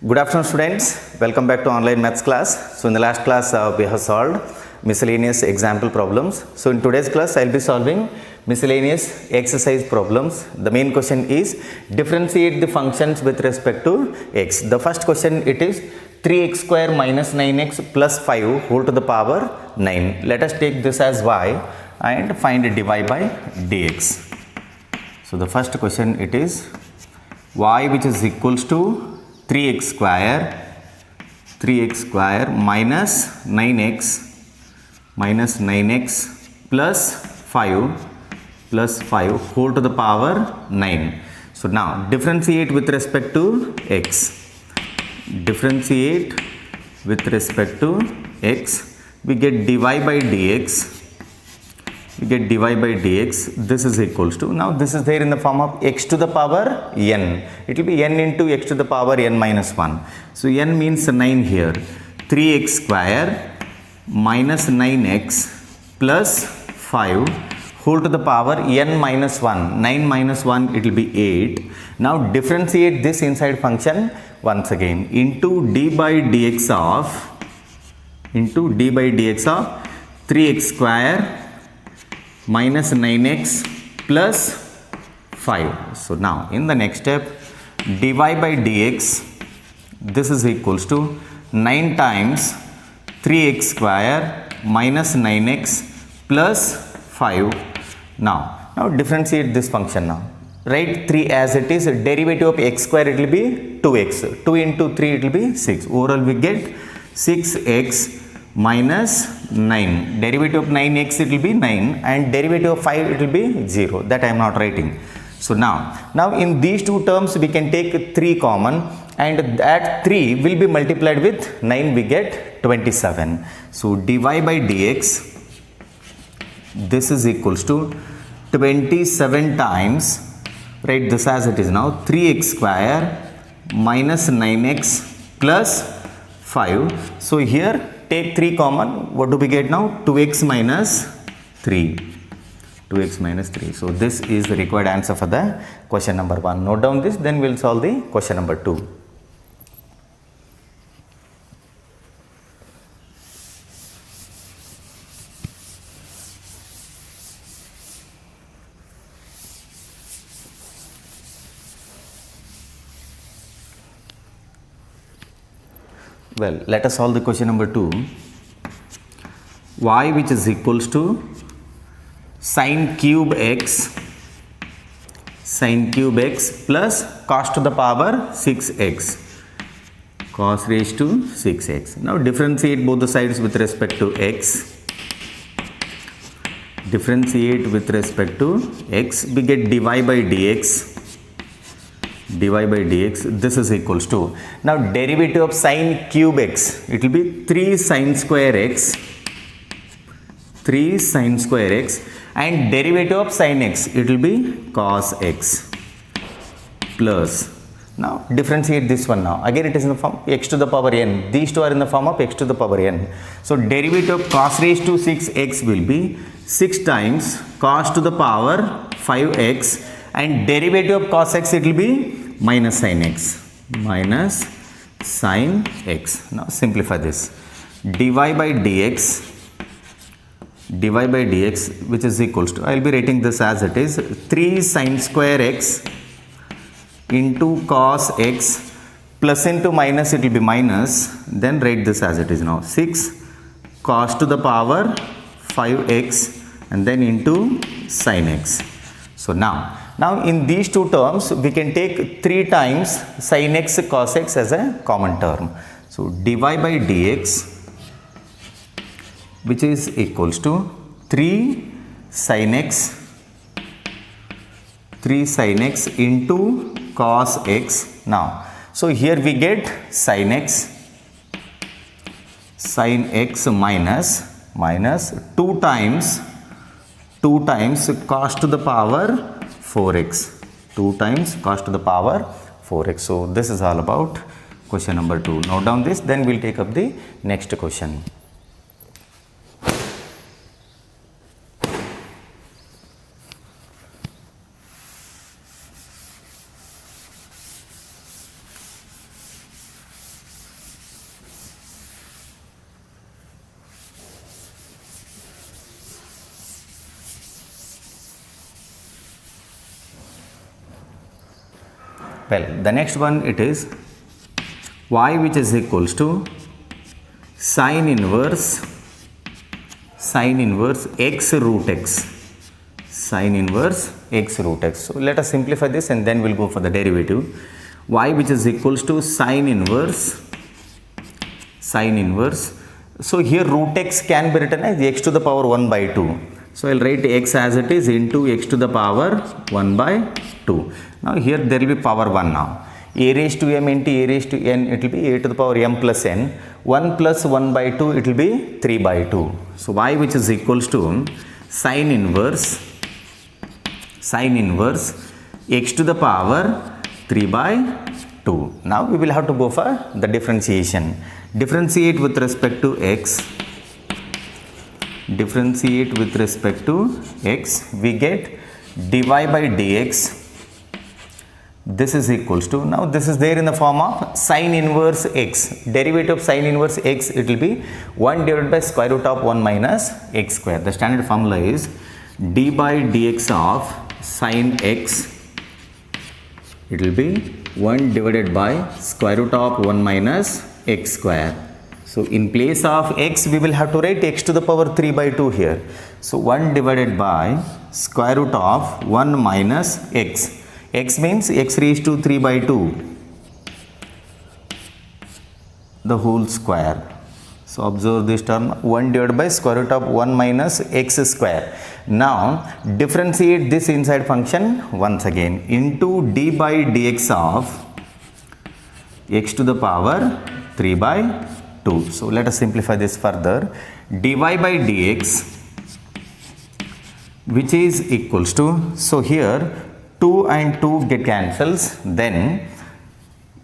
Good afternoon students, welcome back to online maths class. So in the last class we have solved miscellaneous example problems. So in today's class I will be solving miscellaneous exercise problems. The main question is differentiate the functions with respect to x. The first question it is 3x square minus 9x plus 5 whole to the power 9. Let us take this as y and find dy by dx. So the first question it is y which is equals to 3x square minus 9x plus 5 whole to the power 9. So now differentiate with respect to x. Differentiate with respect to x. We get dy by dx. This is equals to, now this is there in the form of x to the power n. It will be n into x to the power n minus 1. So n means 9 here. 3x square minus 9x plus 5 whole to the power n minus 1. 9 minus 1 it will be 8. Now differentiate this inside function once again into d by dx of 3x square minus 9x plus 5. So now in the next step dy by dx, this is equals to 9 times 3x square minus 9x plus 5. Now differentiate this function now. Write 3 as it is. Derivative of x square it will be 2x. 2 into 3 it will be 6. Overall we get 6x minus 9. Derivative of 9x it will be 9 and derivative of 5 it will be 0. That I am not writing. So now in these two terms we can take 3 common and that 3 will be multiplied with 9, we get 27. So dy by dx, this is equals to 27 times, write this as it is now, 3x square minus 9x plus 5. So here take 3 common. What do we get now? 2x minus 3. So this is the required answer for the question number 1. Note down this, then we will solve the question number 2. Well, let us solve the question number 2. Y which is equals to sin cube x plus cos to the power 6x. Cos raised to 6x. Now differentiate both the sides with respect to x. Differentiate with respect to x. We get dy by dx. This is equals to, now derivative of sin cube x, it will be 3 sin square x and derivative of sin x, it will be cos x plus, now differentiate this one now, again it is in the form x to the power n, these two are in the form of x to the power n. So derivative of cos raised to 6x will be 6 times cos to the power 5x and derivative of cos x it will be minus sin x. Now simplify this. dy by dx which is equals to, I will be writing this as it is, 3 sin square x into cos x plus into minus it will be minus, then write this as it is now, 6 cos to the power 5x and then into sin x. So now in these two terms we can take 3 times sin x cos x as a common term. So dy by dx which is equals to 3 sin x into cos x. Now so here we get sin x minus 2 times cos to the power 4x. 2 times cos to the power 4x. So this is all about question number 2. Note down this, then we will take up the next question. Well, the next one it is y which is equals to sine inverse x root x. Sine inverse x root x. So let us simplify this and then we'll go for the derivative. Y which is equals to sine inverse. So here root x can be written as x to the power 1 by 2. So I'll write x as it is into x to the power 1 by 2. Now here there will be power 1 now. A raised to m into a raised to n, it will be a to the power m plus n. 1 plus 1 by 2, it will be 3 by 2. So y which is equals to sine inverse x to the power 3 by 2. Now we will have to go for the differentiation. Differentiate with respect to x. We get dy by dx. This is equals to, now this is there in the form of sine inverse x. Derivative of sine inverse x, it will be 1 divided by square root of 1 minus x square. The standard formula is d by dx of sine x, it will be 1 divided by square root of 1 minus x square. So in place of x, we will have to write x to the power 3 by 2 here. So 1 divided by square root of 1 minus x. X means x raised to 3 by 2, the whole square. So observe this term, 1 divided by square root of 1 minus x square. Now differentiate this inside function once again into d by dx of x to the power 3 by 2. So let us simplify this further. Dy by dx, which is equals to, so here 2 and 2 get cancels, then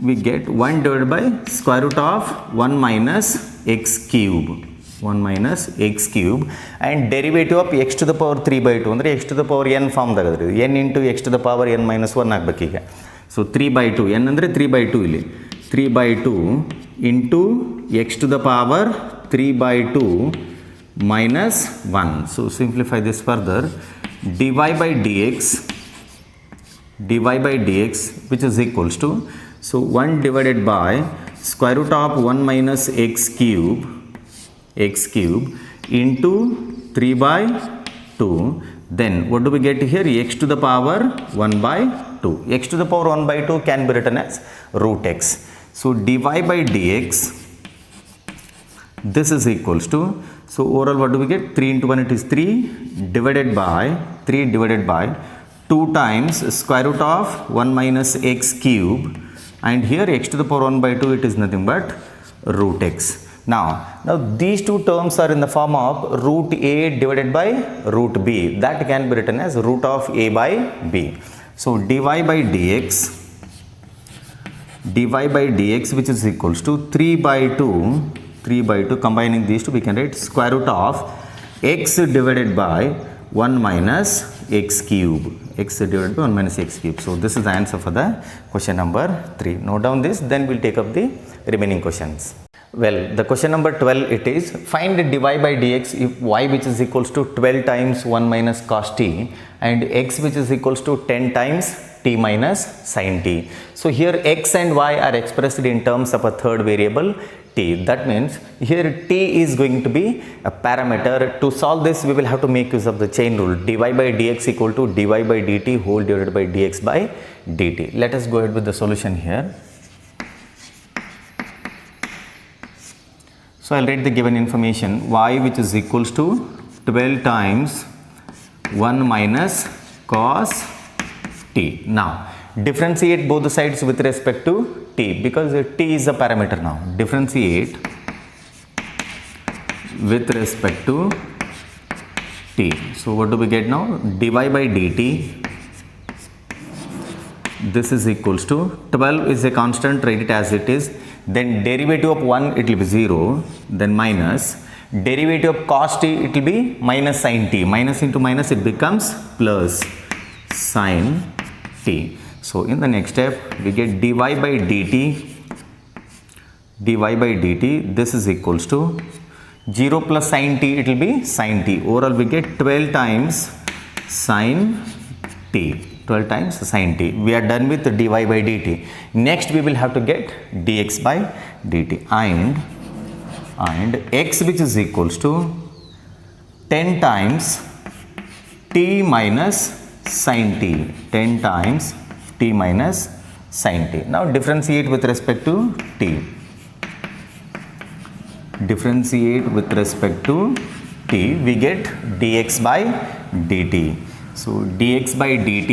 we get 1 divided by square root of 1 minus x cube. And derivative of x to the power 3 by 2 ಅಂದರೆ x to the power n form ದಾಗದ್ರಿ, n into x to the power n minus 1 ಆಗಬೇಕೀಗ. So 3 by 2, n ಅಂದರೆ 3 by 2 ಇಲ್ಲಿ, 3 by 2 into x to the power 3 by 2 minus 1. So simplify this further. dy by dx which is equals to, so 1 divided by square root of 1 minus x cube into 3 by 2. Then what do we get here? X to the power 1 by 2. X to the power 1 by 2 can be written as root x. So dy by dx, this is equals to, so overall what do we get? 3 into 1, it is 3 divided by 2 times square root of 1 minus x cube, and here x to the power 1 by 2, it is nothing but root x. Now these two terms are in the form of root a divided by root b. That can be written as root of a by b. So dy by dx which is equals to 3 by 2, combining these two we can write square root of x divided by 1 minus x cube. So this is the answer for the question number 3. Note down this, then we'll take up the remaining questions. Well, the question number 12, it is find dy by dx if y which is equals to 12 times 1 minus cos t and x which is equals to 10 times t minus sin t. So here x and y are expressed in terms of a third variable t. That means here t is going to be a parameter. To solve this, we will have to make use of the chain rule. Dy by dx equal to dy by dt whole divided by dx by dt. Let us go ahead with the solution here. So I'll write the given information, y which is equals to 12 times 1 minus cos t. Now differentiate both the sides with respect to t because t is a parameter now. Differentiate with respect to t. So what do we get now? dy by dt, this is equals to 12 is a constant, write it as it is. Then derivative of 1, it will be 0, then minus derivative of cos t, it will be minus sin t. Minus into minus, it becomes plus sin t. So in the next step, we get dy by dt, this is equals to 0 plus sin t, it will be sin t. Overall we get 12 times sin t. 12 times sin t. We are done with dy by dt. Next we will have to get dx by dt and x which is equals to 10 times t minus sin t. 10 times t minus sin t. Now differentiate with respect to t. Differentiate with respect to t, we get dx by dt. So dx by dt,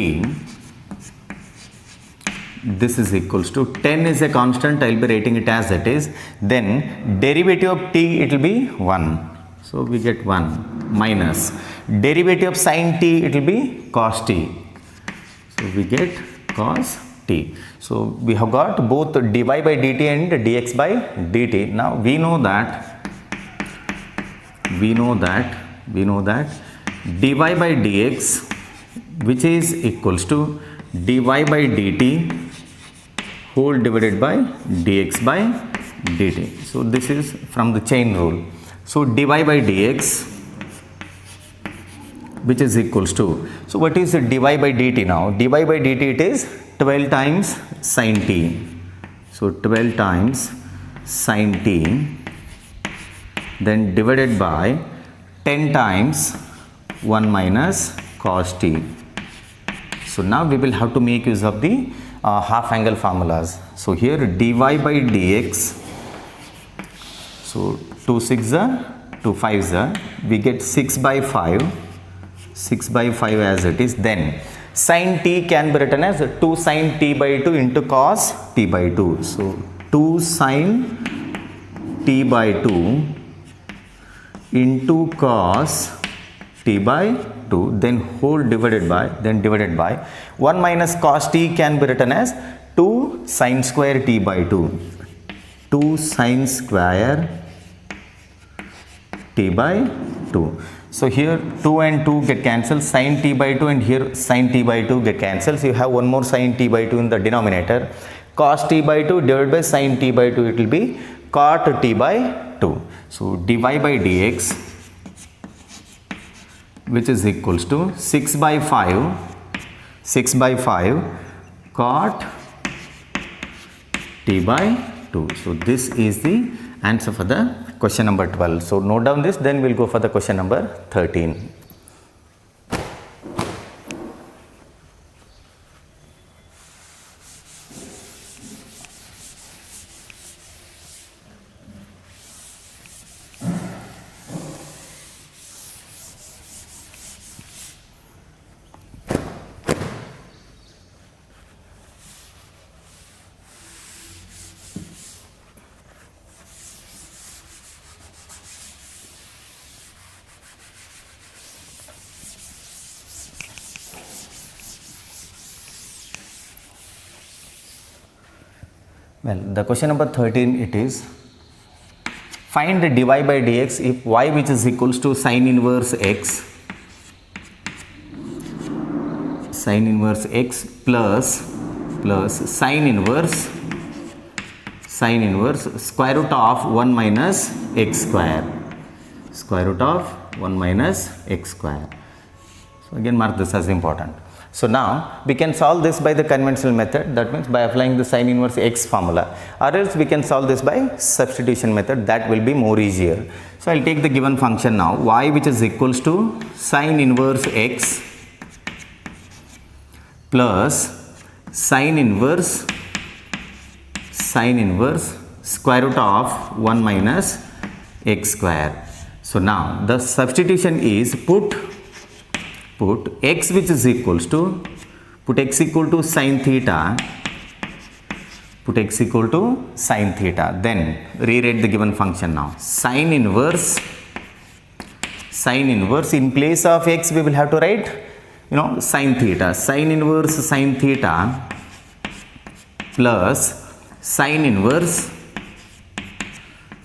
this is equals to 10 is a constant, I will be writing it as it is. Then derivative of t, it will be 1. So we get 1 minus derivative of sin t, it will be cos t. So we get cos t. So we have got both dy by dt and dx by dt. Now we know that dy by dx, which is equals to dy by dt whole divided by dx by dt. So this is from the chain rule. So dy by dx, which is equals to, so what is the dy by dt now? Dy by dt, it is 12 times sin t. So 12 times sin t, then divided by 10 times 1 minus cos t. So now we will have to make use of the half angle formulas. So here dy by dx, so 2 6 2 5 we get 6 by 5 as it is. Then sin t can be written as 2 sin t by 2 into cos t by 2. So 2 sin t by 2 into cos t by 2, then whole divided by 1 minus cos t can be written as 2 sin square t by 2. 2 sin square t by 2. So here 2 and 2 get cancelled, sin t by 2, and here sin t by 2 get cancelled. So you have one more sin t by 2 in the denominator. Cos t by 2 divided by sin t by 2, it will be cot t by 2. So dy by dx, which is equals to 6 by 5 cot t by 2. So this is the answer for the question number 12. So note down this, then we'll go for the question number 13. Well, the question number 13, it is, find the dy by dx if y which is equals to sin inverse x plus sin inverse square root of 1 minus x square. Square root of 1 minus x square. So again mark this as important. So now we can solve this by the conventional method, that means by applying the sin inverse x formula, or else we can solve this by substitution method, that will be more easier. So I'll take the given function now, y which is equals to sin inverse x plus sin inverse square root of 1 minus x square. So now the substitution is put x which is equals to, put x equal to sin theta, then rewrite the given function now. Sin inverse, in place of x we will have to write, sin theta. Sin inverse sin theta plus sin inverse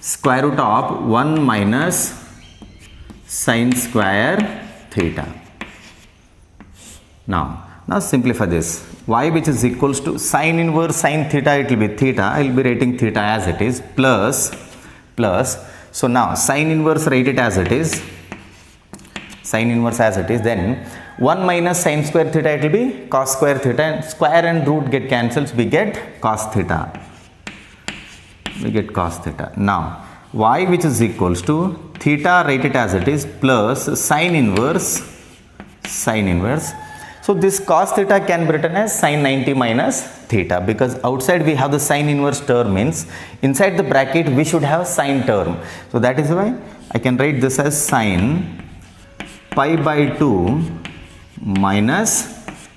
square root of 1 minus sin square theta. Now simplify this. Y which is equals to sin inverse sin theta, it will be theta. I will be writing theta as it is, plus. So now sin inverse, write it as it is. Then 1 minus sin square theta, it will be cos square theta, and square and root get cancels, we get cos theta. We get cos theta. Now, y which is equals to theta, write it as it is, plus sin inverse. So this cos theta can be written as sin 90 minus theta, because outside we have the sin inverse term, means inside the bracket we should have sin term. So that is why I can write this as sin pi by 2 minus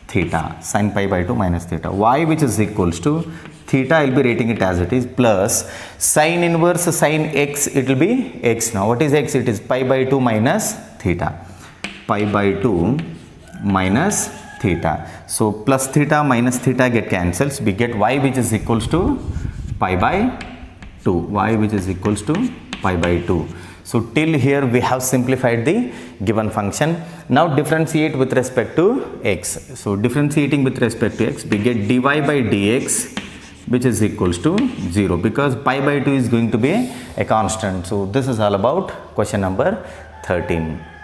theta, sin pi by 2 minus theta. Y which is equals to theta, I will be writing it as it is, plus sin inverse sin x, it will be x. Now what is x? It is pi by 2 minus theta, pi by 2 minus theta. So plus theta minus theta get cancels, we get y which is equals to pi by 2, y which is equals to pi by 2. So till here we have simplified the given function. Now differentiate with respect to x. So differentiating with respect to x, we get dy by dx which is equals to 0, because pi by 2 is going to be a constant. So this is all about question number 13.